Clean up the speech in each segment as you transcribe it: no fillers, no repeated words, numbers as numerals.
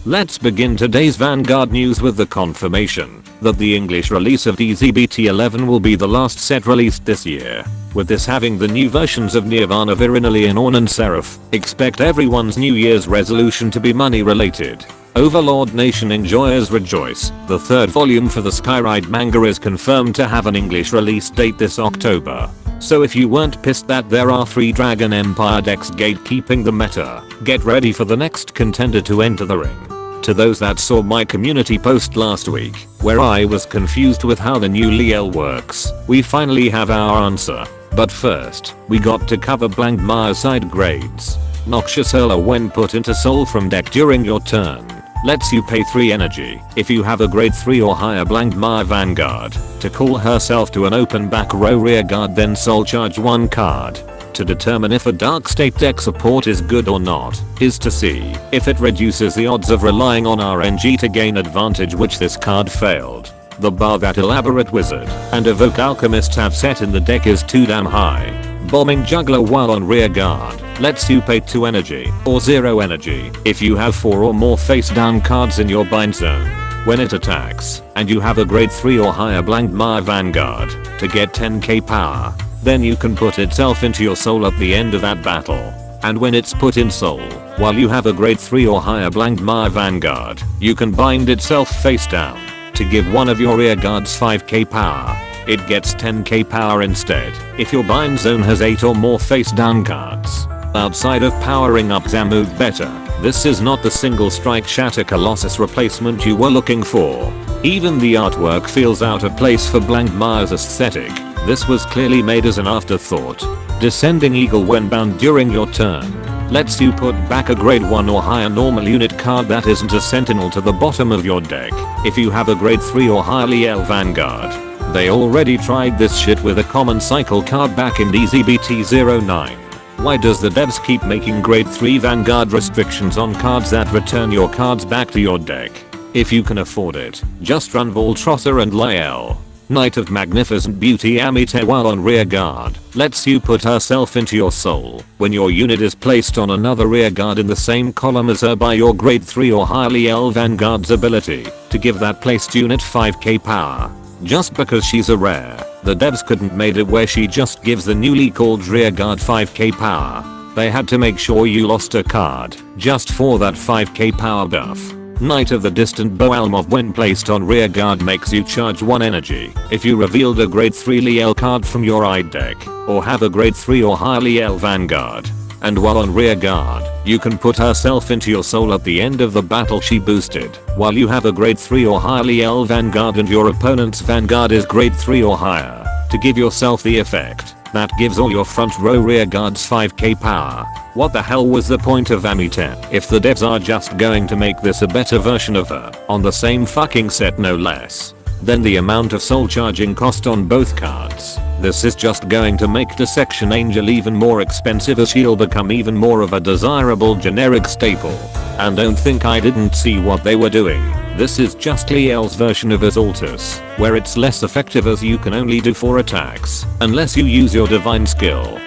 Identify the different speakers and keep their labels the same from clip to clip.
Speaker 1: Let's begin today's Vanguard news with the confirmation that the English release of DZBT11 will be the last set released this year. With this having the new versions of Nirvana, Virinali and Ornn and Seraph, expect everyone's New Year's resolution to be money related. Overlord Nation enjoyers rejoice, the third volume for the Skyride manga is confirmed to have an English release date this October. So if you weren't pissed that there are 3 Dragon Empire decks gatekeeping the meta, get ready for the next contender to enter the ring. To those that saw my community post last week, where I was confused with how the new Liael works, we finally have our answer. But first, we got to cover Blank Mire side grades. Noxious Hurler when put into soul from deck during your turn lets you pay 3 energy if you have a grade 3 or higher Blank Mire Vanguard to call herself to an open back row rear guard, then soul charge 1 card. To determine if a Dark State deck support is good or not is to see if it reduces the odds of relying on RNG to gain advantage, which this card failed. The bar that Elaborate Wizard and Evoke Alchemists have set in the deck is too damn high. Bombing Juggler while on rear guard lets you pay 2 energy or 0 energy if you have 4 or more face down cards in your bind zone. When it attacks and you have a grade 3 or higher Blank Mire Vanguard to get 10k power, then you can put itself into your soul at the end of that battle. And when it's put in soul while you have a grade 3 or higher Blank Mire Vanguard, you can bind itself face down to give one of your rear guards 5k power. It gets 10k power instead if your bind zone has 8 or more face down cards. Outside of powering up Zamud better, this is not the single strike Shatter Colossus replacement you were looking for. Even the artwork feels out of place for Blank Mire's aesthetic. This was clearly made as an afterthought. Descending Eagle when bound during your turn lets you put back a grade 1 or higher normal unit card that isn't a sentinel to the bottom of your deck if you have a grade 3 or higher Liael Vanguard. They already tried this shit with a common cycle card back in DZBT09. Why does the devs keep making grade 3 Vanguard restrictions on cards that return your cards back to your deck? If you can afford it, just run Voltrotha and Liael. Knight of Magnificent Beauty Amite while on rear guard lets you put herself into your soul when your unit is placed on another rear guard in the same column as her by your grade 3 or higher Liael Vanguard's ability to give that placed unit 5k power. Just because she's a rare, the devs couldn't made it where she just gives the newly called rear guard 5k power. They had to make sure you lost a card just for that 5k power buff. Knight of the Distant Boalmov when placed on rear guard makes you charge 1 energy if you revealed a grade 3 Liael card from your eye deck or have a grade 3 or higher Liael Vanguard. And while on rear guard, you can put herself into your soul at the end of the battle she boosted while you have a grade 3 or higher Liael Vanguard and your opponent's Vanguard is grade 3 or higher to give yourself the effect that gives all your front row rear guards 5k power. What the hell was the point of Amite if the devs are just going to make this a better version of her on the same fucking set no less? Then the amount of soul charging cost on both cards. This is just going to make Dissection Angel even more expensive as she'll become even more of a desirable generic staple. And don't think I didn't see what they were doing. This is just Liael's version of Azaltus, where it's less effective as you can only do 4 attacks unless you use your divine skill.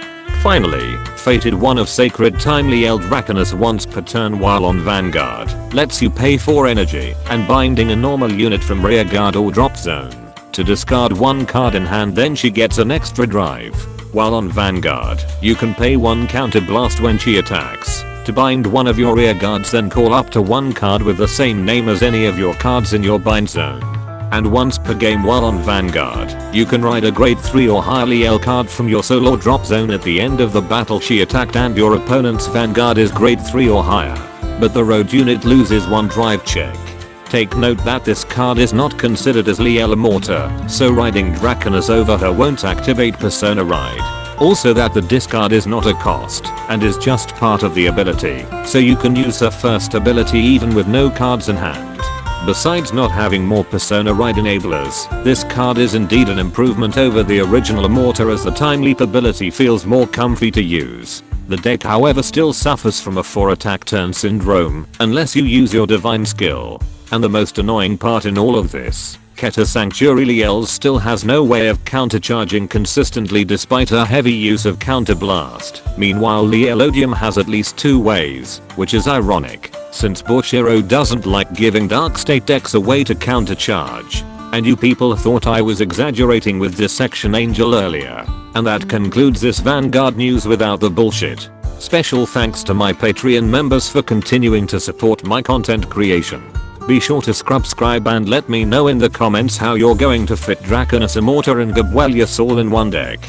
Speaker 1: Finally, Fated One of Sacred Time Liael Draconis once per turn while on Vanguard lets you pay 4 energy and binding a normal unit from rear guard or drop zone to discard 1 card in hand, then she gets an extra drive. While on Vanguard, you can pay 1 counter blast when she attacks to bind one of your rear guards, then call up to 1 card with the same name as any of your cards in your bind zone. And once per game while on Vanguard, you can ride a grade 3 or higher Liael card from your soul or drop zone at the end of the battle she attacked and your opponent's Vanguard is grade 3 or higher. But the road unit loses 1 drive check. Take note that this card is not considered as Liael Amorta, so riding Draconis over her won't activate Persona Ride. Also that the discard is not a cost and is just part of the ability, so you can use her first ability even with no cards in hand. Besides not having more Persona Ride enablers, this card is indeed an improvement over the original Amorta as the Time Leap ability feels more comfy to use. The deck however still suffers from a 4 attack turn syndrome unless you use your divine skill. And the most annoying part in all of this, Keta Sanctuary Liael still has no way of countercharging consistently despite her heavy use of Counter Blast. Meanwhile Liaelodium has at least 2 ways, which is ironic. since Bushiro doesn't like giving Dark State decks away to countercharge. And you people thought I was exaggerating with Dissection Angel earlier. And that concludes this Vanguard news without the bullshit. Special thanks to my Patreon members for continuing to support my content creation. Be sure to subscribe and let me know in the comments how you're going to fit Draconis, Amorta and Gabwelius all in one deck.